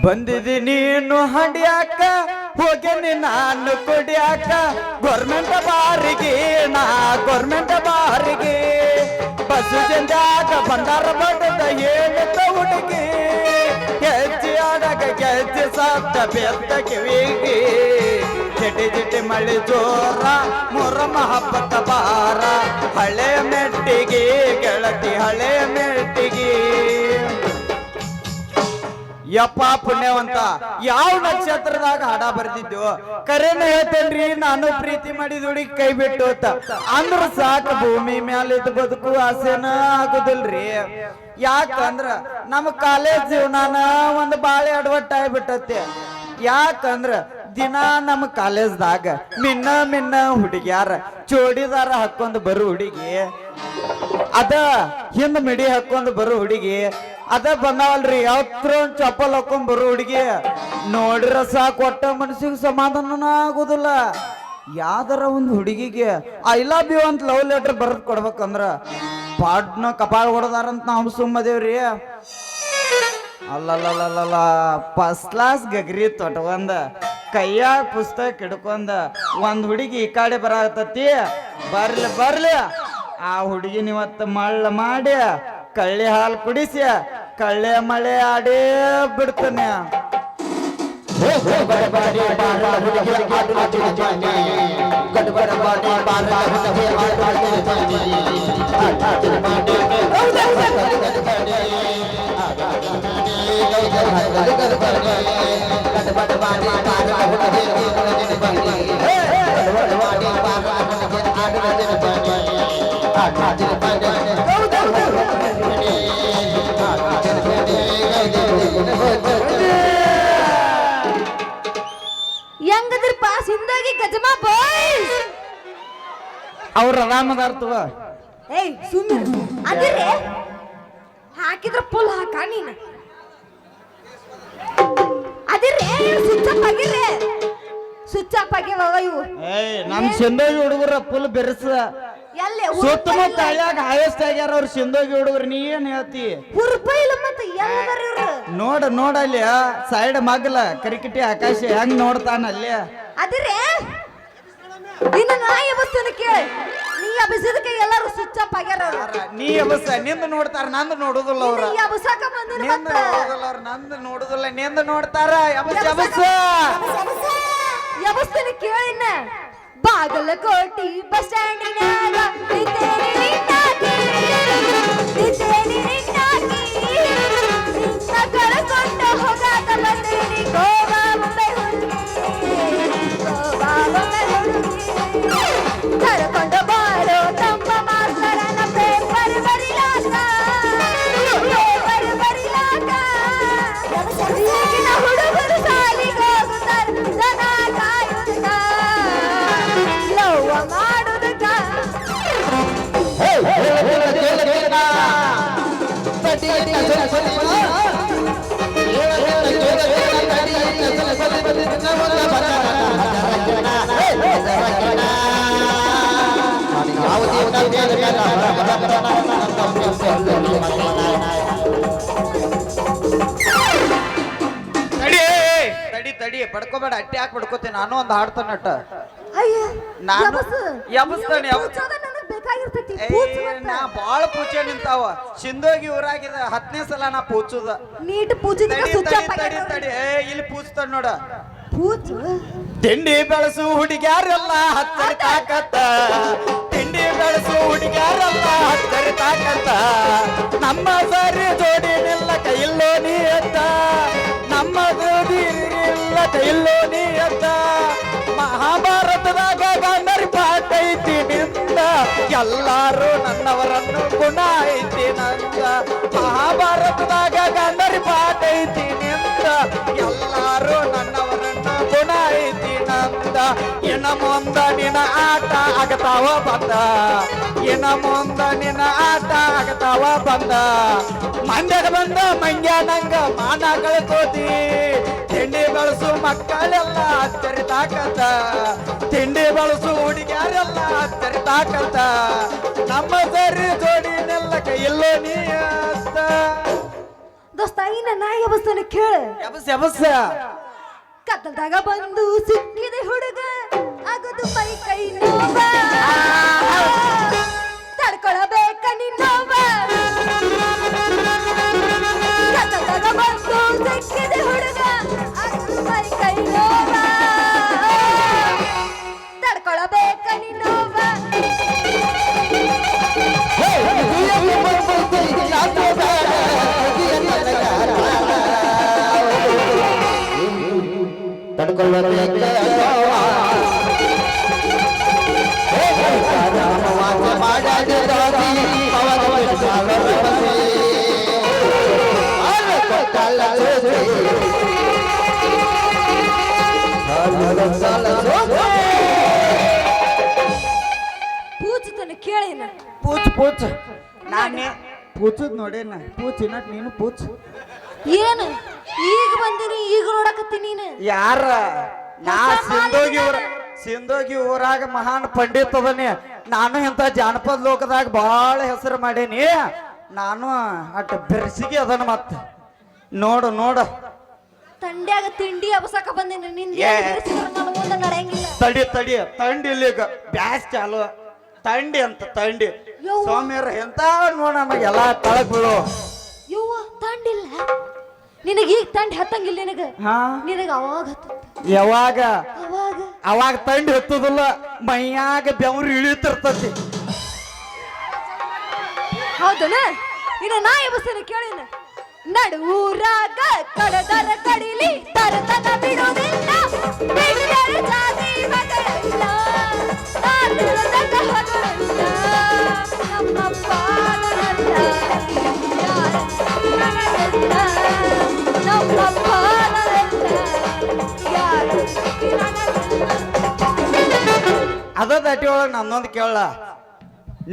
ಬಂದಿದಿ ನೀನು ಹಂಡ್ಯಾಕ ಹೋಗೇನಿ ನಾನು ಕುಡಿಯಾಕ ಗೌರ್ಮೆಂಟ್ ಬಾರಿಗೆ ನಾ ಗೌರ್ಮೆಂಟ್ ಬಾರಿಗೆ ಬಸ್ಸು ಜಂದಾಗ ಬಂದಾರ ಬಡದ ಹೇಳುತ್ತ ಹುಡುಗಿ ಗೆಜ್ಜೆ ಆಡಕ ಗೆಜ್ಜೆ ಸತ್ತ ಬೆತ್ತ ಕಿವಿಗೆ ಜಿಟಿ ಜಿಟಿ ಮಳೆ ಜೋರ ಮೊರಮ ಹಬ್ಬದ ಬಾರ ಹಳೆ ಮೆಟ್ಟಿಗೆ ಗೆಳತಿ ಹಳೆ ಮೆಟ್ಟಿಗೆ ಯಪ್ಪ ಪುಣ್ಯವಂತ ಯಾವ ನಕ್ಷತ್ರದಾಗ ಹಾಡ ಬರ್ತಿದ್ವು ಕರೆನ ಹೇಳ್ತೇನ್ರಿ ನಾನು ಪ್ರೀತಿ ಮಾಡಿದ ಹುಡುಗಿ ಕೈ ಬಿಟ್ಟು ಅಂದ್ರ ಸಾಕು ಭೂಮಿ ಮ್ಯಾಲಿದ್ ಬದುಕು ಆಸೆನ ಆಗುದಿಲ್ರಿ ಯಾಕಂದ್ರ ನಮ್ಮ ಕಾಲೇಜ್ ಜೀವನಾನ ಒಂದು ಬಾಳೆ ಅಡ್ವಟ್ ಆಗ್ಬಿಟ್ಟತ್ತೆ ಯಾಕಂದ್ರ ದಿನ ನಮ್ಮ ಕಾಲೇಜ್ದಾಗ ಮಿನ್ನ ಮಿನ್ನ ಹುಡುಗ್ಯಾರ ಚೋಡಿದಾರ ಹಾಕೊಂಡ್ ಬರು ಹುಡುಗಿ ಅದ ಹಿಂದ್ ಮಿಡಿ ಹಾಕೊಂಡ್ ಬರು ಹುಡುಗಿ ಅದ ಬಂದಾವಲ್ರಿ ಯಾವತ್ರ ಒಂದ್ ಚಪ್ಪಲ್ ಹಾಕೊಂಡ್ ಬರೋ ಹುಡುಗಿ ನೋಡಿರ ಸಾಕು ಕೊಟ್ಟ ಮನಸ್ಸಿಗೆ ಸಮಾಧಾನ ಆಗುದಿಲ್ಲ ಯಾವ್ದಾರ ಒಂದು ಹುಡುಗಿಗೆ ಐ ಲವ್ ಯು ಅಂತ ಲವ್ ಲೆಟರ್ ಬರೆದ್ ಕೊಡ್ಬೇಕಂದ್ರ ಪಾಡ್ನ ಕಪಾಳ ಹೊಡೆದಾರಂತ ನಾವು ಸುಮ್ಮದೇವ್ರಿ ಅಲ್ಲಲ್ಲ ಫಸ್ಟ್ ಕ್ಲಾಸ್ ಗಗ್ರಿ ತೊಟ್ಕೊಂಡ ಕೈಯಾಗ ಪುಸ್ತಕ ಹಿಡ್ಕೊಂಡ ಒಂದ್ ಹುಡುಗಿ ಈ ಕಡೆ ಬರತತಿ ಬರ್ಲಿ ಆ ಹುಡುಗಿನ ಇವತ್ತು ಮಳ್ಳ ಮಾಡಿ ಕಳ್ಳಿ ಹಾಲು ಕುಡಿಸಿ ಕಳ್ಳೆ ಮಳೆ ಆಡೇ ಬಿಡ್ತಾನೆ ಹೆಂಗದ್ರಪ್ಪ ಸಿಂದಾಗಿ ಗಜಮಾ ಬಾಯ್ಸ್ ಅವ್ರ ಆರಾಮದಾರ್ತವ ಏಯ್ ಸುಮ್ಮನೆ ಅದಿರೇ ಹಾಕಿದ್ರ ಫುಲ್ ಹಾಕ ನೀನು ಅದಿರೇ ಸ್ವಿಚ್ ಆಫ್ ಆಗಿರೇ ಸ್ವಿಚ್ ಆಫ್ ಆಗ್ಯಾವ ಇವು ಏಯ್ ನಮ್ ಸಿಂಧೋಗಿ ಹುಡುಗರ ಫುಲ್ ಬೆರೆಸ ಎಲ್ಲಿ ಸುತ್ತಮುತ್ತ ಹಳ್ಯಾಗ ಹೈಯೆಸ್ಟ್ ಆಗ್ಯಾರ ಅವ್ರ ಸಿಂಧೋಗಿ ಹುಡುಗರು ನೀ ಏನ್ ಹೇಳ್ತಿ ಹುರ್ಪೈ ಇಲ್ಲ ಮತ್ತೆ ಎಲ್ಲದಾರ ಇವ್ರು ನೋಡ ಅಲ್ಲಿ ಸೈಡ್ ಮಗ್ಲ ಕರಿಕಿಟಿ ಆಕಾಶ ಹೆಂಗ್ ನೋಡ್ತಾನ ಅಲ್ಲಿ ಅದಿರೇ ಇನ್ನು ನಾ ಎಬಸ್ತೇನೆ ಕೇಳಿ ನೀ ಎಬಸಿದಕ್ಕೆ ಎಲ್ಲರೂ ಸ್ವಿಚ್ ಆಫ್ ಆಗ್ಯಾರ ಅವ್ರು ನೀ ಎಬಸ ನಿಂದ ನೋಡ್ತಾರ ನಂದು ನೋಡುದಿಲ್ಲ ಅವ್ರ ನೀ ಎಬಸಾಕ ಬಂದಿನ ನಿಂದ ನೋಡುದಿಲ್ಲ ಅವ್ರ ನಂದು ನೋಡುದಿಲ್ಲ ನಿಂದ ನೋಡ್ತಾರ ಎಬಸ್ ಎಬಸ್ತೇನೆ ಕೇಳಿನ ಬಾಗಲಕೋಟಿ ಬಸ್ ಸ್ಟ್ಯಾಂಡಿನಾಗ ನಿಂತೇನಿ ನಿನ್ನ ಕಳ್ಕೊಂಡು ಹೋಗಾಕ ಬಂದೇನಿ ಗೋವಾ ಮುಂಬೈ ಕರ್ಕೊಂಡು ಬಾರೋ ತಮ್ಮ ಮಾಸ್ತರನ ಪೇಪರ್ ಬರಿಲಾಕ ಈಗಿನ ಹುಡುಗರು ಸಾಲಿಗೆ ಹೋಗುತ್ತಾರ ದನ ಕಾಯುತ್ತ ಲವ್ವ ಮಾಡುದಕ್ಕ ತಡಿ ಪಡ್ಕೋಬೇಡ ಅಟ್ಟಿ ಹಾಕಿ ಪಡ್ಕೋತೀನಿ ನಾನು ಒಂದು ಹಾಡ್ತಾನೆ ಅಟ್ಟ ಅಯ್ಯ ನಾನು ಎಬಸ್ತಾನೆ ಬೇಕಾಗಿರ್ತೈತಿ ನಾ ಬಾಳ ಪೂಜೆ ನಿಂತಾವ ಸಿಂಧೋಗಿ ಊರಾಗಿದ 10ನೇ ಸಲ ನಾ ಪೂಜುದ ನೀಟ್ ಪೂಜಿದಕ್ಕೆ ಸ್ವಿಚ್ ಆಫ್ ತಡಿ ಇಲ್ಲಿ ಪೂಜ್ತಾನ ನೋಡ ಪೂಜು ತಿಂಡಿ ಬೆಳಸು ಹುಡುಗ್ಯಾರೆಲ್ಲ ಹತ್ತರ ತಾಕತ್ತ ತಿಂಡಿ ಬೆಳಸು ಹುಡುಗ್ಯಾರೆಲ್ಲ ಹತ್ತರ ತಾಕತ್ತ ನಮ್ಮ ಸರಿ ಜೋಡಿ ನಿಲ್ಲ ಕೈಲ್ಲೋ ನೀ ಎತ್ತ ನಮ್ಮ ಜೋಡಿ ಇಲ್ಲ ಕೈಲ್ಲೋ ನೀ ಎತ್ತ ಮಹಾಭಾರತದಾಗ ಗಂಡರಿ ಪಾಠ ಐತಿ ನಿಂದ ಎಲ್ಲಾರು ನನ್ನವರನ್ನು ಗುಣ ಐತಿ ನಂದ ಮಹಾಭಾರತದಾಗ ಗಂಡರಿ ಪಾಠ ಐತಿ ನಿಂದ ಎಲ್ಲಾರು ನನ್ನವರನ್ನು ಗುಣ ಐತಿ ನಂದ ಇನ್ನ ಮುಂದ ನಿನ್ನ ಆಟ ಆಗತಾವ ಬಂದ ಇನ್ನ ಮುಂದ ನಿನ್ನ ಆಟ ಆಗತಾವ ಬಂದ ಮಂಡ್ಯದ ಬಂದ ಮಂಡ್ಯ ನಂಗ ಮಾನ ಕಳ್ಕೋತಿ ತಿಂಡಿ ಬೆಳಸು ಮಕ್ಕಳೆಲ್ಲ ಹಚ್ಚರಿತಾಕತ್ತ ತಿಂಡಿ ಬೆಳಸು ಹುಡುಗ್ಯಾರೆಲ್ಲ ಹಚ್ಚರಿತಾಕತ್ತ ನಮ್ಮ ಸರಿ ಜೋಡಿನೆಲ್ಲ ಕೈಯಲ್ಲೋ ನೀ ಅತ್ತ ದೋಸ್ತ ಇನ್ನ ನಾಯಿ ಎಬಸ್ತಾನ ಕೇಳ ಎಬಸ್ ಎಬಸ್ ಕತ್ತಲ್ದಾಗ ಬಂದು ಸಿಕ್ಕಿದೆ ಹುಡುಗ ಆಗದು ಮೈ ಕೈ ನೋವ ತಡ್ಕೊಳಬೇಕ ನಿನ್ನೋವ ಕತ್ತಲ್ದಾಗ ಬಂದು ಸಿಕ್ಕಿದೆ ಹುಡುಗ ಆಗದು ಮೈ ಕೈ ನೋವ ತಡ್ಕೊಳಬೇಕ ನಿನ್ನೋವ ಪೂಜತನ ಕೇಳಿನ ಪೂಚ್ ಪೂಚ್ ನಾನೇ ಪೂಚದ್ ನೋಡೇನ ಪೂಚ್ ಇನ್ನಟ್ ನೀನು ಪೂಚ್ ಏನು ಈಗ ಬಂದಿನಿ ಈಗ ನೋಡಕತ್ತೀನಿ ನೀನು ಯಾರ ನಾ ಸಿಂಧೋಗಿ ಊರಾಗ ಮಹಾನ್ ಪಂಡಿತ್ ಅದನಿ ನಾನು ಇಂಥ ಜಾನಪದ ಲೋಕದಾಗ ಬಹಳ ಹೆಸರು ಮಾಡೇನಿ ನಾನು ಅಟ್ ಬೆರ್ಸಿಗೆ ಅದನ ಮತ್ತ ನೋಡು ನೋಡ ತಂಡ್ಯಾಗ ತಿಂಡಿ ಅಬಸಾಕ ಬಂದಿನಿ ನಿಂದ ನನ್ನ ಮುಂದೆ ನಡೆಯಂಗಿಲ್ಲ ತಡಿ ತಂಡಿ ಇಲ್ಲಿ ಈಗ ಬ್ಯಾಸ್ ಚಾಲು ತಂಡಿ ಅಂತ ತಂಡಿ ಯವ್ವ. ಸೌಮ್ಯರ ಎಂತ ನೋಡ ನಮಗೆಲ್ಲ ತಳಗ್ ಬೀಳು ಯವ್ವ ತಂಡಿಲ್ಲ ನಿನಗ ಈಗ ತಂಡಿ ಹತ್ತಂಗಿಲ್ಲ ನಿನಗ ಹಾ ನಿನಗ ಅವಾಗ ಹತ್ತ ಯಾವಾಗ ಅವಾಗ ಅವಾಗ ತಂಡಿ ಹತ್ತುದಿಲ್ಲ ಮೈಯಾಗ ಬೆವರು ಇಳಿತಿರ್ತತಿ ಹೌದನ ಇನ್ನ ನಾ ಎಬಸ್ತಾನೆ ಕೇಳಿನ ನಡುವೂರಾಗ ಕಡದರ ಕಡಿಲಿ ತರತನ ಬಿಡೋದಿಲ್ಲ ಬಿಟ್ಟರೆ ಜಾತಿ ಮಗಳಲ್ಲ ತಾತುಳದ ಹಗರಲ್ಲ ನಮ್ಮಪ್ಪ ನನಲ್ಲ ಯಾರ ನಮ್ಮಪ್ಪ ನನಲ್ಲ ಯಾರ ಅದ ದಟಿ ಒಳಗ ನನ್ನೊಂದು ಕೇಳ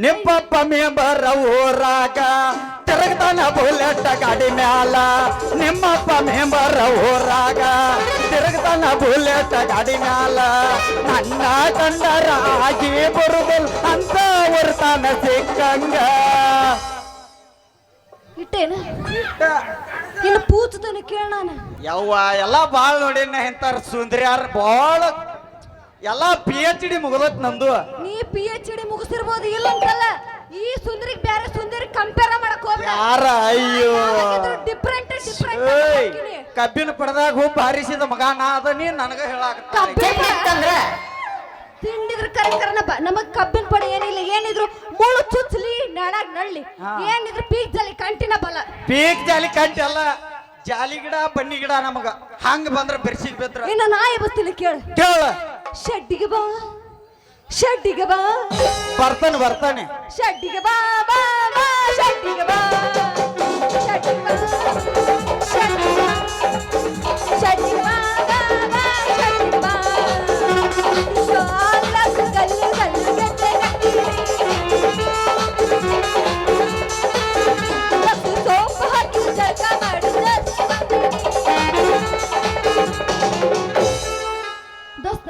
ನಿಮ್ಮಪ್ಪ ಮೆಂಬರ ಊರಾಗ ತಿರುಗ್ತಾನ ಬುಲೆಟ್ ಗಾಡಿ ಮ್ಯಾಲ ನಿಮ್ಮಪ್ಪ ಮೆಂಬರ ಊರಾಗ ತಿರುಗ್ತಾನ ಬುಲೆಟ್ ಗಾಡಿ ಮ್ಯಾಲ ನನ್ನ ಕಂಡರ ಆಗಿ ಬರುದಿಲ್ಲ ಅಂತ ಬರ್ತಾನ ಸಿಕ್ಕಂಗ ಇಟ್ಟೇನ ಇನ್ನು ಪೂತತನ ಕೇಳ ನಾನು ಯವ್ವ ಎಲ್ಲ ಬಾಳ್ ನೋಡಿನ ಇಂತಾರ ಸುಂದರ್ಯಾರ ಬಾಳ ಎಲ್ಲ PhD ಮುಗದತ್ ನಂದು ನೀ PhD ಮುಗಿಸಿರ್ಬೋದು ಇಲ್ಲ ಅಂತಲ್ಲ ಈ ಸುಂದರಿಗೆ ಬೇರೆ ಸುಂದರಿ ಕಂಪೇರ್ ಮಾಡಕ್ ಹೋಗ್ಬೇಡ ಯಾರ ಅಯ್ಯೋ ಡಿಫರೆಂಟ್ ಏಯ್, ಕಬ್ಬಿನ ಪಡೆದಾಗ ಹೂಪ್ ಹಾರಿಸಿದ ಮಗ ನಾ ಅದ ನೀ ನನಗ ಹೇಳಾಕ ತಿಂಡಿದ್ರ ಕರಕರನ ನಮಗ್ ಕಬ್ಬಿನ ಪಡೆ ಏನಿಲ್ಲ ಏನಿದ್ರು ಮುಳು ಚುಚ್ಚಲಿ ನಳಾಗ್ ನಳ್ಳಿ ಏನಿದ್ರು ಪೀಕ್ ಜಲಿ ಕಂಟಿನ ಬಲ ಪೀಕ್ ಜಾಲಿ ಕಂಟಿ ಅಲ್ಲ ಜಾಲಿ ಗಿಡ ಬನ್ನಿ ಗಿಡ ನಮಗ ಹಂಗ ಬಂದ್ರ ಬೆರ್ಸಿಗ್ ಬೆದ್ರ ಇನ್ನ ನಾ ಎಬಸ್ತೀನಿ ಕೇಳ ಕೇಳ ಶೆಡ್ಡಿಗೆ ಬಾ ಶೆಡ್ಡಿಗೆ ಬಾ ಬರ್ತಾನೆ ಶೆಡ್ಡಿಗೆ ಬಾ ಬಾ ಬಾ ಶೆಡ್ಡಿಗೆ ಬಾ ಶೆಡ್ಡಿಗೆ ಬಾ ಶೆಡ್ಡಿಗೆ ಬಾ ಶೆಡ್ಡಿಗೆ ಬಾ ಬಾ ಬಾ ಶೆಡ್ಡಿಗೆ ಬಾ ಶಾಲಕ್ ಗಲ್ಲು ಗಲ್ಲು ಗೆದ್ದೆ ಕಟ್ಟಿರಿ ಲಕ್ಕು ಸೋಪು ಹಾಕಿ ಜಳಕ ಮಾಡಿದ ದೋಸ್ತ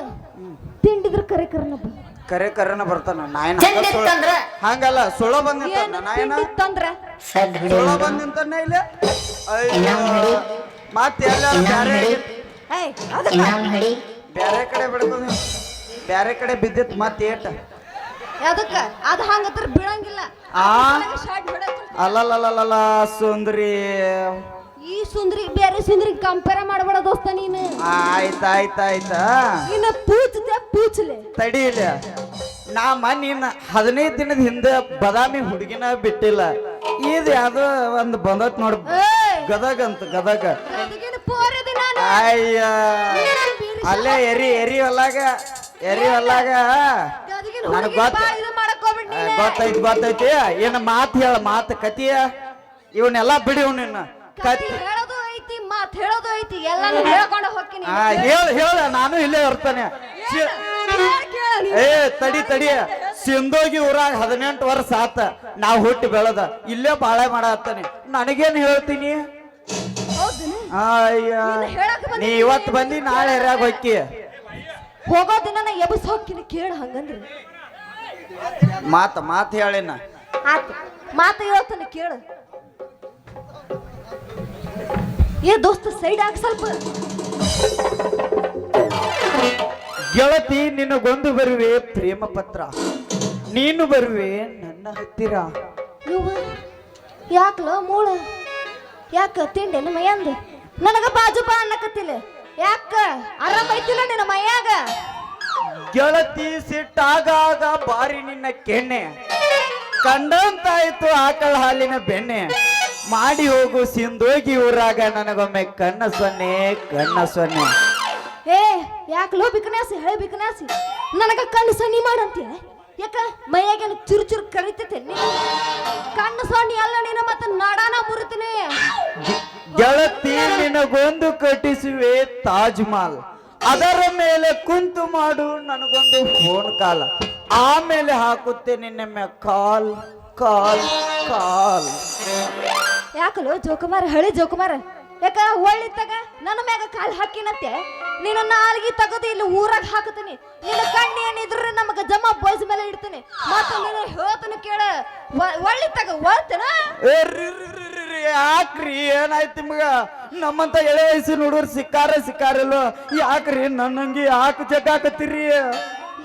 ತಿಂಡಿದ್ರ ಕರೆಕರನ ಬಾ ಕರೆ ಕರೆನ ಬರ್ತಾನ ನಾಯನ ಹಂಗಲ್ಲ ಸುಳ ಬಂದಿರ್ತಾನ ನಾಯನ ತಂದ್ರ ಸುಳ ಬಂದಿಂತಾನ ಇಲ್ಲ ಮತ್ತೆ ಎಲ್ಲ ಬ್ಯಾರೆ ಏಯ್ ಅದಕ್ಕ ಬ್ಯಾರೆ ಕಡೆ ಬಿಡ್ಕೊಂಡ್ ಬ್ಯಾರೆ ಕಡೆ ಬಿದ್ದಿತ್ ಮತ್ತೆ ಏಟ ಅದಕ್ಕ ಅದು ಹಂಗತ್ರ ಬೀಳಂಗಿಲ್ಲ ಆ ಶಾರ್ಟ್ ಬಿಡಕ್ಕೆ ಅಲ್ಲಲ್ಲ ಸುಂದ್ರಿ ಈ ಸುಂದ್ರಿ ಬೇರೆ ಸುಂದ್ರಿ ಕಂಪೇರ್ ಮಾಡಬೇಡ ದೋಸ್ತ ನೀನು ಆಯ್ತಾ ಇನ್ನ ಪೂಚ್ಲೆ ತಡೀಲ ನಾ ಮನ್ನ 15 ದಿನದ ಹಿಂದೆ ಬದಾಮಿ ಹುಡುಗಿನ ಬಿಟ್ಟಿಲ್ಲ ಇದು ಯಾವ್ದೋ ಒಂದು ಬಂದತ್ ನೋಡ್ ಗದಗ ಅಂತ ಗದಗ ಅದಕ್ಕೇನು ಪೋರದಿ ನಾನು ಅಯ್ಯ ಅಲ್ಲೇ ಎರಿ ಹೊಲ್ಲಾಗ ಅದಕ್ಕೇನು ನನಗ್ ಹುಡುಗಿ ಬಾ ಇದು ಮಾಡಕ್ ಹೋಗ್ಬಿಡ್ ನೀನು ಗೊತ್ತೈತಿ ಏನ ಮಾತು ಹೇಳ ಮಾತು ಕತಿಯ ಇವನ್ನೆಲ್ಲ ಬಿಡಿ ನಿನ್ನ ಕತ್ತಿ ಹೇಳೋದು ಐತಿ ಮಾತ್ ಹೇಳೋದು ಐತಿ ಎಲ್ಲಾನು ಹೇಳ್ಕೊಂಡು ಹೋಗ್ತೀನಿ ಹೇಳ ನಾನು ಇಲ್ಲೇ ಇರ್ತಾನೆ ಏ ತಡಿ ಸಿಂಧೋಗಿ ಊರಾಗ 18 ವರ್ಷ ಆತ ನಾವ್ ಹುಟ್ಟಿ ಬೆಳೆದ ಇಲ್ಲೇ ಬಾಳೆ ಮಾಡತ್ತಾನೆ ನನಗೇನ್ ಹೇಳ್ತೀನಿ ಅಯ್ಯ ನೀ ಇವತ್ತು ಬಂದಿ ನಾಳೆ ಎರ್ಯಾಗ ಹೊಕ್ಕಿ ಹೋಗೋ ದಿನ ನಾ ಎಬಸ್ ಹೋಗ್ತೀನಿ ಕೇಳ ಹಂಗಂದ್ರೆ ಮಾತು ಹೇಳಿನ ಆತು ಮಾತು ಹೇಳ್ತಾನೆ ಕೇಳು ಏ ದೋಸ್ತ ಸೈಡ್ ಹಾಕ್ ಸ್ವಲ್ಪ. ಗೆಳತಿ ನಿನಗೊಂದು ಬರುವೆ ಪ್ರೇಮ ಪತ್ರ, ನೀನು ಬರುವೆ ನನ್ನ ಹತ್ತಿರ. ಇವ ಯಾಕಲ ಮೂಳ ಯಾಕ ತಿಂಡೇನು ಮೈಯಂದ ನನಗ ಬಾಜು ಬಾ ಅನ್ನಕತ್ತಿಲ್ಲ. ಯಾಕ ಆರಾಮ ಐತಿಲ್ಲ ನಿನ್ನ ಮೈಯಾಗ? ಗೆಳತಿ ಸಿಟ್ಟಾಗಾಗ ಬಾರಿ ನಿನ್ನ ಕೆಣ್ಣೆ, ಕಂಡಂತಾಯ್ತು ಆಕಳ ಹಾಲಿನ ಬೆಣ್ಣೆ. ಮಾಡಿ ಹೋಗು ಸಿಂದೋಗಿ ಊರಾಗ ನನಗೊಮ್ಮೆ ಕಣ್ಣ ಸೊನ್ನೆ ಕಣ್ಣ ಸೊನ್ನೆ. ಏ ಯಾಕಲೋ ಬಿಕನಾಸಿ ಹಳೆ ಬಿಕನಾಸಿ ನನಗ ಕಣ್ಣು ಸನ್ನಿ ಮಾಡಂತೀಯ? ಯಾಕ ಮೈಯಾಗೇನು ಚುರು ಚುರು ಕರಿತೈತೆ ಕಣ್ಣು ಸೊನ್ನಿ ಅಲ್ಲ ನೀನ ಮತ್ತ ನಾಡಾನ ಮುರಿತೀನಿ. ಗೆಳತಿ ನಿನಗೊಂದು ಕಟ್ಟಿಸುವೆ ತಾಜ್ ಮಹಲ್, ಅದರ ಮೇಲೆ ಕುಂತು ಮಾಡು ನನಗೊಂದು ಫೋನ್ ಕಾಲ್, ಆಮೇಲೆ ಹಾಕುತ್ತೆ ನಿನ್ನ ಕಾಲ್ ಕಾಲ್ ಕಾಲ್. ಯಾಕಲೋ ಜೋಕುಮಾರ ಹಳೆ ಜೋಕುಮಾರ ಯಾಕ ಒಳ್ಳಿ ತಗ ನನ್ನ ಮ್ಯಾಗ ಕಾಲ್ ಹಾಕಿನಂತೆ ನಿನ್ನ ನಾಲ್ಗಿ ತಗದು ಇಲ್ಲಿ ಊರಾಗ ಹಾಕತೀನಿ. ನಿನ್ನ ಕಣ್ಣು ಏನಿದ್ರೆ ನಮಗ ಜಮಾ ಬಾಯ್ಸ್ ಮೇಲೆ ಇಡ್ತೀನಿ. ಮತ್ತೆ ನೀನು ಹೇಳ್ತಾನೆ ಕೇಳ ಒಳ್ಳಿ ತಗ ಒಳ್ತನ. ಯಾಕ್ರಿ ಏನಾಯ್ತು ನಿಮಗ? ನಮ್ಮಂತ ಎಳೆ ವಯಸ್ಸಿನ ಹುಡುಗರು ಸಿಕ್ಕಾರಲ್ಲ ಯಾಕ್ರಿ ನನ್ನಂಗೆ ಯಾಕೆ ಜಗಾಕತ್ತೀರಿ?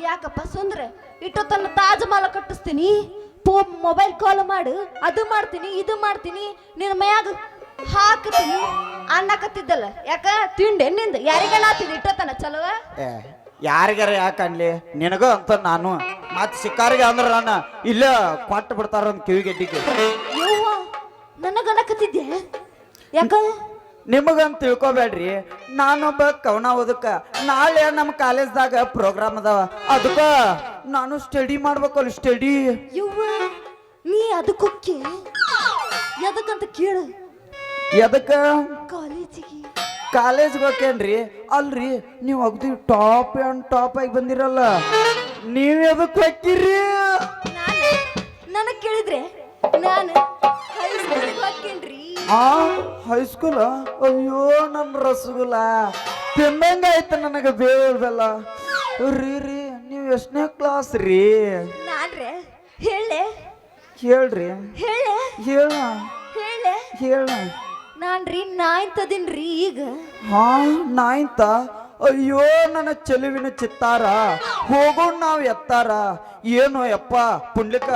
ಯಾಕಪ್ಪ ಸುಂದ್ರ ಇಟ್ಟು ತನ್ನ ತಾಜ್ ಮಹಲ್ ಕಟ್ಟಿಸ್ತೀನಿ, ಮೊಬೈಲ್ ಕಾಲ್ ಮಾಡು, ಅದು ಮಾಡ್ತೀನಿ ಇದು ಮಾಡ್ತೀನಿ, ನಿನ್ನ ಮೈಯಾಗ ಹಾಕ್ತೀನಿ ಅನ್ನಕತ್ತಿದ್ದಲ್ಲ. ಯಾಕ ತಿಂಡೆ ನಿಂದ ಯಾರಿಗಾನ ಆತಿದ್ ಇಟ್ಟತನ ಚಲೋ? ಯಾರಿಗಾರ ಯಾಕನ್ಲಿ ನಿನಗ ಅಂತ ನಾನು ಮತ್ ಸಿಕ್ಕಾರಿಗೆ ಅಂದ್ರ ನಾನು ಇಲ್ಲ ಕೊಟ್ಟು ಬಿಡ್ತಾರ ಒಂದು ಕಿವಿಗೆಡ್ಡಿಗೆ. ಯವ್ವ ನನಗನ್ನಕತ್ತಿದ್ದೆ ಯಾಕ? ನಿಮಗಂತ ತಿಳ್ಕೊಬೇಡ್ರಿ, ನಾನೊಬ್ಬ ಕವನ ಓದಕ್ಕ ನಾಳೆ ನಮ್ಮ ಕಾಲೇಜ್ದಾಗ ಪ್ರೋಗ್ರಾಮ್ ಅದಾವ, ಅದಕ್ಕ ನಾನು ಸ್ಟಡಿ ಮಾಡ್ಬೇಕಲ್ಲ ಸ್ಟಡಿ. ಯವ್ವ ನೀ ಅದಕ್ಕೊಕ್ಕೆ ಎದಕ್ಕಂತ ಕೇಳು. ಎದಕ್ಕ? ಕಾಲೇಜ್ಗೆ ಹೋಗ್ತೇನ್ರಿ. ಅಲ್ರಿ ನೀವು ಅಗ್ದಿ ಟಾಪ್ ಅಂಡ್ ಟಾಪ್ ಆಗಿ ಬಂದಿರಲ್ಲ, ನೀವ್ ಎದಕ್ ಹೋಗ್ತೀರಿ? ನನಗ್ ಕೇಳಿದ್ರೆ ನಾನು ಹೈಸ್ಕೂಲ್ರಿ. ಹೈಸ್ಕೂಲ? ಅಯ್ಯೋ ನನ್ನ ರಸಗುಲ್ಲ ತಿಂದಂಗಾಯ್ತು ನನಗೆ ಬೇವಲ್ಲ. ರೀ ನೀವು ಎಷ್ಟನೇ ಕ್ಲಾಸ್ ರೀ? ನಾನ್ರೆ ಹೇಳೆ ಹೇಳ್ರಿ ಹೇಳೆ ಹೇಳ ಹೇಳೆ ಹೇಳ. ನಾನ್ರಿ 9th ಅದಿನ್ರಿ ಈಗ. ಹಾ 9th? ಅಯ್ಯೋ ನನ್ನ ಚೆಲುವಿನ ಚಿತ್ತಾರ ಹೋಗೋಣ ನಾವ್ ಎತ್ತಾರ. ಏನು ಯಪ್ಪ ಪುಂಡ್ಲಿಕ,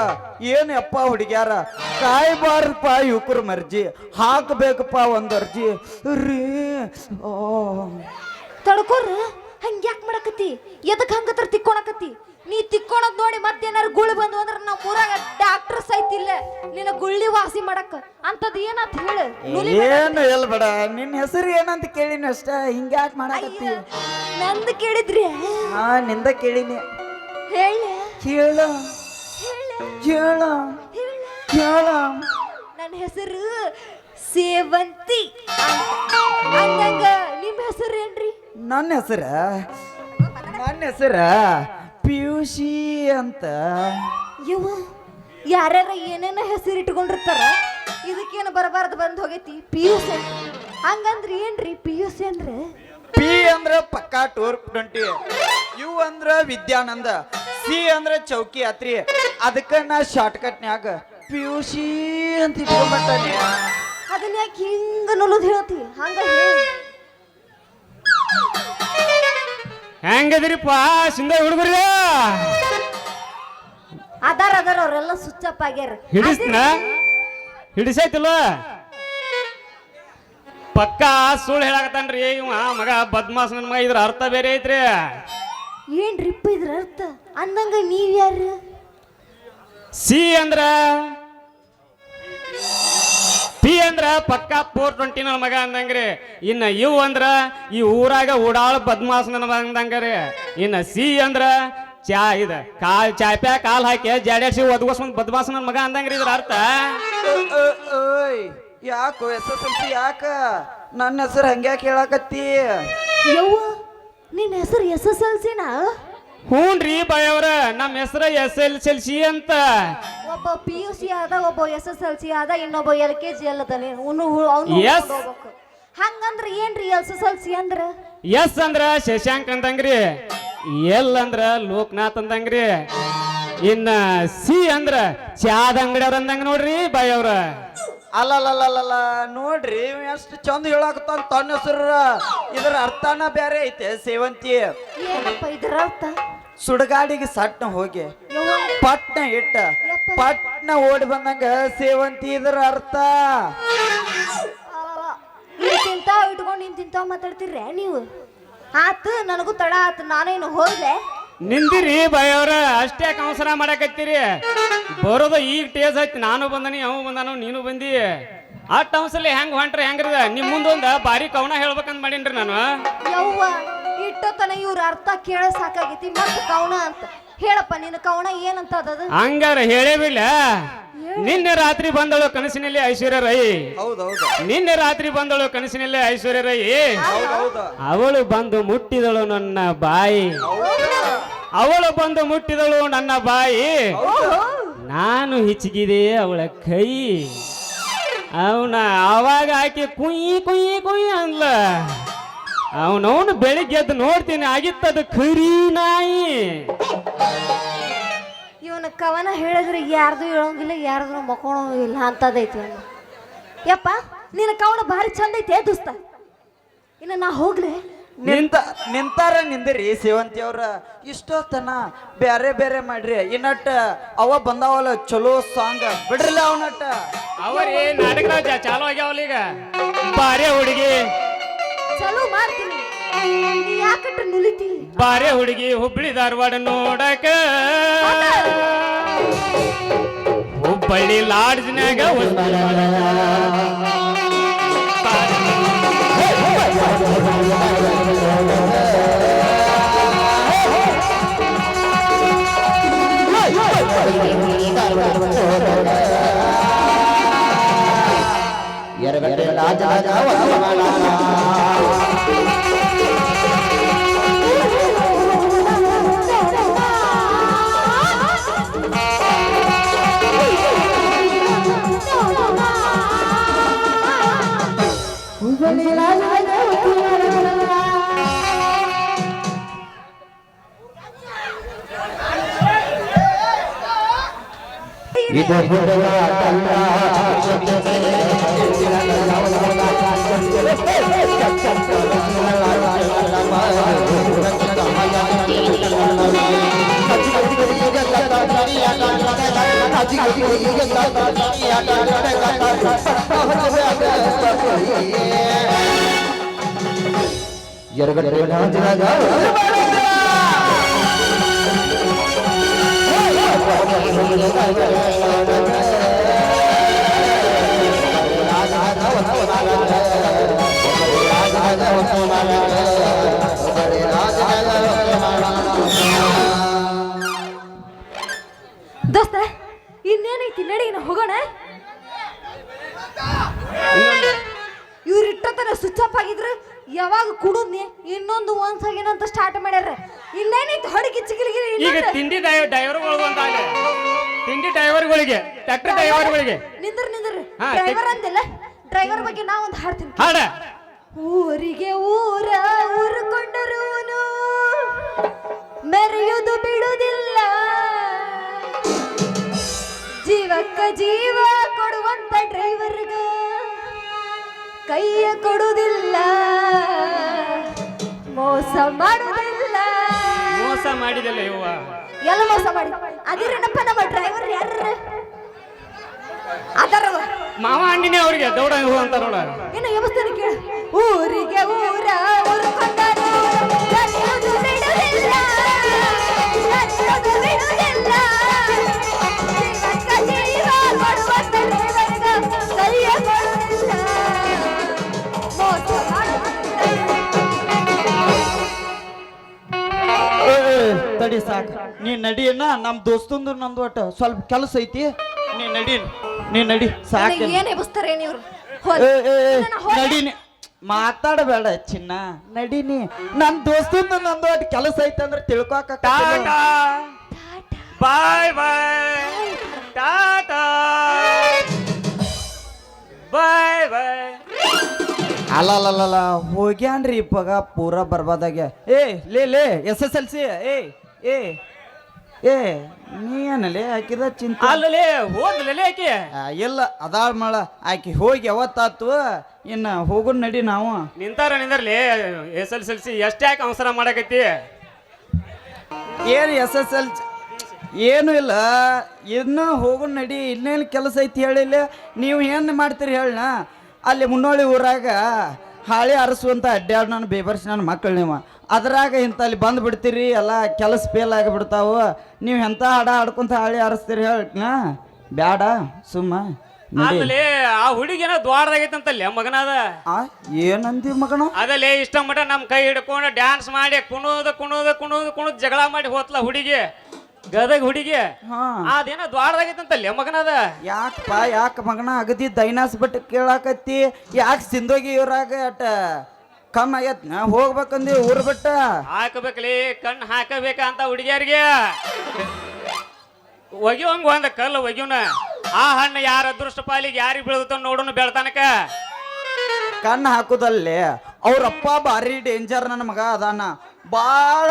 ಏನು ಯಪ್ಪ ಹುಡುಗ್ಯಾರ, ಕಾಯ್ಬಾರಪ್ಪ ಯುವಕರ ಮರ್ಜಿ, ಹಾಕ್ಬೇಕಪ್ಪ ಒಂದ್ ಅರ್ಜಿ ರೀ. ತಡ್ಕೋರ ಹಂಗ್ಯಾಕ್ ಮಾಡಕತ್ತಿ? ಎದಕ್ ಹಂಗತ್ರ ತಿಕ್ಕೊಳಕತ್ತಿ? ನೀ ತಿಕ್ಕೊಳದ್ ನೋಡಿ ಮತ್ತೇನಾರು ಗುಳಿ ಬಂದು ಅಂದ್ರ ನಮ್ಮ ಊರಾಗ ಡಾಕ್ಟರ್ ಸೈತಿಲ್ಲ ನಿನ್ನ ಗುಳ್ಳಿ ವಾಸಿ ಮಾಡಕ್ಕ. ಅಂತದ್ ಏನಂತ ಹೇಳು? ಏನು ಹೇಳ್ಬೇಡ, ನಿನ್ನ ಹೆಸರು ಏನಂತ ಕೇಳಿನ ಅಷ್ಟ, ಹಿಂಗ್ಯಾಕ್ ಮಾಡಕತ್ತಿ? ನಂದು ಕೇಳಿದ್ರಿ? ಹಾ ನಿಂದ ಕೇಳಿನಿ. ಹೇಳ ಹೇಳ ಹೇಳ ಹೇಳ. ನನ್ನ ಹೆಸರು ಸೇವಂತಿ ಅಂದಂಗ ನಿಮ್ಮ ಹೆಸರು ಏನ್ರಿ? ನನ್ನ ಹೆಸರ ಪಿಯುಸಿ ಅಂತ. ಯವ್ವ ಯಾರ್ಯಾರ ಏನೇನ ಹೆಸರು ಇಟ್ಕೊಂಡಿರ್ತಾರ, ಇದಕ್ಕೇನು ಬರಬಾರ್ದು ಬಂದ್ ಹೋಗೈತಿ ಪಿಯುಸಿ. ಹಂಗಂದ್ರೆ ಏನ್ರಿ ಪಿಯುಸಿ ಅಂದ್ರೆ? ಪಿ ಅಂದ್ರ ಪಕ್ಕಾ ಟೂರ್ 20, ಯು ಅಂದ್ರ ವಿದ್ಯಾನಂದ, ಸಿ ಅಂದ್ರ ಚೌಕಿ ಯಾತ್ರಿ. ಅದಕ್ಕ ನಾ ಶಾರ್ಟ್ಕಟ್ನ್ಯಾಗ ಪಿಯುಸಿ ಅಂತ ಇಟ್ಕೊಂಡ್ಬರ್ತಾನೆ. ಅದನ್ನ ಯಾಕೆ ಹಿಂಗ ನುಲುದ್ ಹೇಳ್ತಿ? ಹಂಗ ಹೆಂಗದಿರಿಪ್ಪ ಸಿಂಧ ಹುಡುಗರ? ಅದಾರ ಅವ್ರೆಲ್ಲ ಸ್ವಿಚ್ ಅಪ್ ಆಗ್ಯಾರ. ಹಿಡಿಸ್ನ ಹಿಡಿಸೈತಿಲ್ಲ ಪಕ್ಕ ಸುಳ್ಳು ಹೇಳಾಕತ್ತಾನ್ರಿ ಇವ ಮಗ ಬದ್ಮಾಸ್ ನನ್ನ ಮಗ. ಇದ್ರ ಅರ್ಥ ಬೇರೆ ಐತ್ರಿ. ಏನ್ರಿಪ್ಪ ಇದ್ರ ಅರ್ಥ? ಅಂದಂಗ ನೀವ್ ಯಾರು? ಸಿ ಅಂದ್ರ ಪಿ ಅಂದ್ರ ಪಕ್ಕ 420 ನನ್ನ ಮಗ ಅಂದಂಗ್ರಿ. ಇನ್ನ ಯು ಅಂದ್ರ ಈ ಊರಾಗ ಓಡಾಳ ಬದ್ಮಾಸ್ ನನ್ನ ಮಗ ಅಂದಂಗ್ರಿ. ಇನ್ನ ಸಿ ಅಂದ್ರ ಚಾ ಇದ ಚಾಪ್ಯಾ ಕಾಲ್ ಹಾಕಿ ಜಾಡ್ಯಾಸಿ ಒದಗೋಸ್ಕೊಂಡ್ ಬದ್ಮಾಸ್ ನನ್ನ ಮಗ ಅಂದಂಗ್ರಿ. ಇದ್ರ ಅರ್ಥ ಯಾಕೋ SSLC ಯಾಕ ನನ್ನ ಹೆಸರು ಹಂಗ್ಯಾಕೆ ಹೇಳಾಕತ್ತಿ? ಯವ್ವ ನಿನ್ನ ಹೆಸರು SSLCನಾ? ಹೂನ್ರಿ ಬಾಯವ್ರ, ನಮ್ಮ ಹೆಸರ SSLC ಅಂತ. ಒಬ್ಬ PUC ಆದ, ಒಬ್ಬ SSLC ಆದ, ಇನ್ನೊಬ್ಬ LKG ಅಲ್ಲದಾನೆ. ಹಂಗಂದ್ರ ಏನ್ರಿ SSLC ಅಂದ್ರ? ಎಸ್ ಅಂದ್ರ ಶಶಾಂಕ್ ಅಂದಂಗ್ರಿ, ಎಲ್ ಅಂದ್ರ ಲೋಕನಾಥ್ ಅಂದಂಗ್ರಿ, ಇನ್ನ ಸಿ ಅಂದ್ರ ಚಾದ ಅಂಗಡಿಯವ್ರ ಅಂದಂಗ ನೋಡ್ರಿ ಬಾಯವ್ರ. ಅಲ್ಲಲ್ಲ ನೋಡ್ರಿ ಎಷ್ಟು ಚಂದ ಹೇಳಾಕತ್ತಾನ ತನ್ನ ಹೆಸರು. ಇದರ ಅರ್ಥನ ಬೇರೆ ಐತೆ ಸೇವಂತಿ. ಏನಪ್ಪ ಇದರ ಅರ್ಥ? ಸುಡಗಾಡಿಗೆ ಸಟ್ನ ಹೋಗಿ ಪಟ್ನ ಇಟ್ಟ ಪಟ್ನ ಓಡಿ ಬಂದಂಗ ಸೇವಂತಿ ಇದರ ಅರ್ಥ. ತಿಂತಾವ್ ಇಟ್ಕೊಂಡು ನೀನ್ ತಿಂತಾವ್ ಮಾತಾಡ್ತಿರ್ರೆ ನೀವು? ಆತು, ನನಗೂ ತಡ ಆತು, ನಾನೇನು ಹೋಗ್ಲೆ. ನಿಂದಿರಿ ಬೈಯವ್ರ, ಅಷ್ಟೇ ಅವಸರ ಮಾಡಕತ್ತೀರಿ. ಬರೋದು ಈಗ ಟೇಸ್ ಐತಿ. ನಾನು ಬಂದನಿ, ಅವ ಬಂದಾನು, ನೀನು ಬಂದಿ. ಆ ಟೌನ್ಸಲ್ಲಿ ಹೆಂಗ್ ಹೊಂಟ್ರಿ ಹೆಂಗ್ರದ? ನಿಮ್ ಮುಂದೊಂದ ಬಾರಿ ಕವನ ಹೇಳ್ಬೇಕಂತ ಮಾಡೀನ್ರಿ ನಾನು. ಯವ್ವ, ಇಟ್ಟತನ ಇವ್ರ ಅರ್ಥ ಕೇಳ ಸಾಕಾಗೈತಿ, ಮತ್ತ ಕವನ ಅಂತ ಹೇಳಪ್ಪ. ನಿನ್ನ ಕವನ ಏನಂತ ಅದದು? ಹಂಗಾರ ಹೇಳೇ ಬಿಡ್ಲ. ನಿನ್ನೆ ರಾತ್ರಿ ಬಂದಳು ಕನಸಿನಲ್ಲಿ ಐಶ್ವರ್ಯ ರೈ. ಹೌದೌದು ನಿನ್ನೆ ರಾತ್ರಿ ಬಂದಳು ಕನಸಿನಲ್ಲಿ ಐಶ್ವರ್ಯ ರೈ. ಹೌದೌದು ಅವಳು ಬಂದು ಮುಟ್ಟಿದಳು ನನ್ನ ಬಾಯಿ. ಅವಳು ಬಂದು ಮುಟ್ಟಿದಳು ನನ್ನ ಬಾಯಿ. ನಾನು ಹಿಚ್ಚಿಗಿದೆ ಅವಳ ಕೈ. ಅವನ ಆವಾಗ ಆಕೆ ಕುಯ್ಯಿ ಕುಯ್ಯಿ ಕುಯ್ಯಿ ಅಂದ್ಲ. ಅವನವನು ಬೆಳಿಗ್ಗೆ ಎದ್ದು ನೋಡ್ತೀನಿ, ಆಗಿತ್ತದು ಖರೀ ನಾಯಿ. ಇವನ ಕವನ ಹೇಳಿದ್ರೆ ಯಾರ್ದು ಹೇಳೋಂಗಿಲ್ಲ, ಯಾರ್ದು ಮಕ್ಕೊಳಂಗಿಲ್ಲ ಅಂತದೈತಿ ಒಂದು. ಯಪ್ಪ, ನಿನ್ನ ಕವನ ಭಾರಿ ಚಂದ ಐತಿ ದೋಸ್ತ. ಇನ್ನು ನಾ ಹೋಗ್ಲೆ? ನಿಂತಾರ ನಿಂದಿರಿ ಸೇವಂತಿ ಅವ್ರ. ಇಷ್ಟೊತ್ತನ ಬೇರೆ ಬೇರೆ ಮಾಡ್ರಿ. ಇನ್ನಟ್ಟ ಅವ ಬಂದಾವಲ್ಲ ಚಲೋ ಸಾಂಗ್ ಬಿಡ್ರಲ್ಲ ಅವನಟ್ಟ. ಅವರೇ ನಾಟಕ ಚಾಲು ಆಗ್ಯಾವಲ್ಲ ಈಗ. ಬಾರೆ ಹುಡುಗಿ ಚಲೋ ಮಾಡ್ತೀನಿ, ನೀ ಯಾಕಟ್ಟ ನುಲಿತಿ? ಬಾರೆ ಹುಡುಗಿ ಹುಬ್ಬಳ್ಳಿ ಧಾರವಾಡ ನೋಡಕ, ಹುಬ್ಬಳ್ಳಿ ಲಾಡ್ಜ್ನ್ಯಾಗ ದೋಸ್ತ, ಇನ್ನೇನೈತಿ ನಡಿ, ಹೋಗೋಣ. ಇವ್ರು ಇಟ್ಟತನ ಸ್ವಿಚ್ ಆಫ್ ಆಗಿದ್ರು, ಯಾವಾಗ ಕುಡುದ್ನಿ ಇನ್ನೊಂದು ಒಂದ್ಸಾಗೇನಂತ ಸ್ಟಾರ್ಟ್ ಮಾಡ್ಯಾರ. ಇನ್ನೇನೈತಿ ಹೊಡಿಗೆ ಚಿಗಿಲಿಗಿರಿ. ಈಗ ತಿಂಡಿ ಡ್ರೈವರ್ಗಳು ಅಂತಾಗ, ತಿಂಡಿ ಡ್ರೈವರ್ಗಳಿಗೆ, ಟ್ರ್ಯಾಕ್ಟರ್ ಡ್ರೈವರ್ಗಳಿಗೆ. ನಿಂದ್ರ ಡ್ರೈವರ್ ಅಂದಿಲ್ಲ, ಡ್ರೈವರ್ ಬಗ್ಗೆ ನಾ ಒಂದು ಹಾಡ್ತೀನಿ. ಹಾಡ. ಊರಿಗೆ ಊರುಕೊಂಡರೂನು ಮೆರೆಯುವುದು ಬಿಡುವುದಿಲ್ಲ, ಜೀವಕ್ಕ ಜೀವ ಕೊಡುವಂತ ಡ್ರೈವರ್ಗ ಕೈಯ ಕೊಡುವುದಿಲ್ಲ, ಮೋಸ ಮಾಡುವುದಿಲ್ಲ. ಮೋಸ ಮಾಡಿದಲ್ಲ ಇವ್ವ. ಎಲ್ಲ ಮೋಸ ಮಾಡಿ ಅದಿರೇನಪ್ಪ ನಮ್ಮ ಡ್ರೈವರ್ ಯಾರ ಅದರವ ಮಾವ ಅಂಡಿನೇ ಅವ್ರಿಗೆ ದೌಡ ಅಂತ ನೋಡ. ಇನ್ನು ವ್ಯವಸ್ಥೆ ಕೇಳ. ಊರಿಗೆ ಊರುಕೊಂಡರು ನಡೆಯುವುದು ಬಿಡುವುದಿಲ್ಲ, ನಡೆಯುವುದು ಬಿಡುವುದಿಲ್ಲ, ಜೀವಕ್ಕ ಜೀವ ಕೊಡುವಂತ ಡ್ರೈವರ್ಗ ಕೈಯ ಕೊಡುವುದಿಲ್ಲ, ಮೋಸ ತಡಿ ಸಾಕ. ನೀ ನಡಿಯನ್ನ, ನಮ್ ದೋಸ್ತಂದು ನಂದು ಒಟ್ಟ ಸ್ವಲ್ಪ ಕೆಲಸ ಐತಿ. ನೀ ನಡಿ ಸಾಕ. ಏನ್ ಎಬ್ಸ್ತಾರೆ ನೀವು? ನಡಿ, ಮಾತಾಡಬೇಡ ಚಿನ್ನ, ನಡೀನಿ. ನನ್ ದೋಸ್ತಂದು ನಂದು ಒಟ್ಟು ಕೆಲಸ ಐತಿ ಅಂದ್ರೆ ತಿಳ್ಕೊಕ. ಬಾಯ್ ಬಾಯ್, ಟಾಟಾ ಬಾಯ್ ಬಾಯ್. ಅಲ್ಲಲ್ಲ ಹೋಗ್ಯಾನ್ರಿ ಇಪ್ಪಾಗ ಪೂರ ಬರ್ಬಾದಾಗೆ. ಲೇ SSLC ಏ ನೀ ಏನಲ್ಲೇ ಆಕಿದ ಚಿಂತೆ ಅಲ್ಲಲೇ ಹೋದ್ಲೇ ಆಕಿ ಇಲ್ಲ ಅದಾಳ ಮಳ ಆಕಿ ಹೋಗಿ ಯಾವತ್ತಾತು ಇನ್ನ ಹೋಗು ನಡಿ ನಾವು ನಿಂದರ್ಲಿ SSLC ಎಷ್ಟೇ ಯಾಕೆ ಅವಸರ ಮಾಡಕತ್ತಿ ಏನು SSL ಏನು ಇಲ್ಲ ಇನ್ನ ಹೋಗು ನಡಿ ಇನ್ನೇನು ಕೆಲಸ ಐತಿ ಹೇಳಿಲ್ಲ ನೀವು ಏನು ಮಾಡ್ತೀರಿ ಹೇಳಣ್ಣ ಅಲ್ಲಿ ಮುನ್ನೋಳಿ ಊರಾಗ ಹಾಳಿ ಅರಸುವಂತ ಅಡ್ಡಾಡ್ ನಾನು ಬೇಬರ್ಸಿ ನನ್ನ ಮಕ್ಕಳು ನೀವು ಅದ್ರಾಗ ಇಂತಲ್ಲಿ ಬಂದು ಬಿಡ್ತೀರಿ ಎಲ್ಲ ಕೆಲಸ ಫೇಲ್ ಆಗಿಬಿಡ್ತಾವು ನೀವು ಎಂಥ ಹಾಡ ಹಾಡ್ಕೊಂತ ಹಾಳಿ ಅರಸ್ತೀರಿ ಹೇಳ ಬ್ಯಾಡ ಸುಮ್ಮ ನಡಿ. ಅಲ್ಲೇ ಆ ಹುಡುಗಿನ ದ್ವಾರದಾಗೈತಂತಲ್ಲ ಮಗನಾದ ಆ ಏನಂದಿ ಮಗನ ಅದಲ್ಲೇ ಇಷ್ಟ ಮಟ ನಮ್ಮ ಕೈ ಹಿಡ್ಕೊಂಡು ಡ್ಯಾನ್ಸ್ ಮಾಡಿ ಕುಣೋದು ಜಗಳ ಮಾಡಿ ಹೋತ್ಲ ಹುಡುಗಿ ಗದಗ ಹುಡುಗಿ ಹಾ ಅದೇನೋ ದ್ವಾರದಾಗೈತಂತಲ್ಲ ಮಗನಾದ ಯಾಕ ಮಗನ ಅಗದಿ ದೈನಾಸ್ ಬಿಟ್ಟು ಕೇಳಾಕತ್ತಿ ಯಾಕೆ ಸಿಂದೋಗಿ ಇವ್ರಾಗ ಅಟ ಕಮ್ಮ ಆಗೈತ್ನ ಹೋಗ್ಬೇಕಂದಿ ಊರ್ ಬಿಟ್ಟ ಹಾಕಬೇಕಲಿ ಕಣ್ಣು ಹಾಕಬೇಕ ಅಂತ ಹುಡುಗಿಯರಿಗೆ ಒಗಿವಂಗ ಒಂದ ಕಲ್ಲು ಒಗಿವನ ಆ ಹಣ್ಣು ಯಾರ ಅದೃಷ್ಟ ಪಾಲಿಗೆ ಯಾರಿಗೆ ಬೀಳ್ತಾವ ನೋಡೋಣ ಬೆಳ್ತಾನಕ ಕಣ್ಣು ಹಾಕುದಲ್ಲೇ ಅವ್ರಪ್ಪ ಭಾರಿ ಡೇಂಜರ್ ನನ್ನ ಮಗ ಅದಾನ ಬಾಳ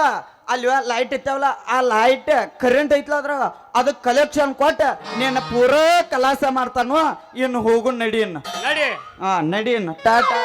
ಅಲ್ವ ಲೈಟ್ ಇತ್ತಾವಲ್ಲ ಆ ಲೈಟ್ ಕರೆಂಟ್ ಐತ್ಲ ಅದ್ರಾಗ ಅದಕ್ಕೆ ಕಲೆಕ್ಷನ್ ಕೊಟ್ಟ ನೀನು ಪೂರ ಕಲಾಸ ಮಾಡ್ತಾನು ಇನ್ನು ಹೋಗು ನಡಿ ನಡಿ ಹಾ ನಡಿ ಟಾಟಾ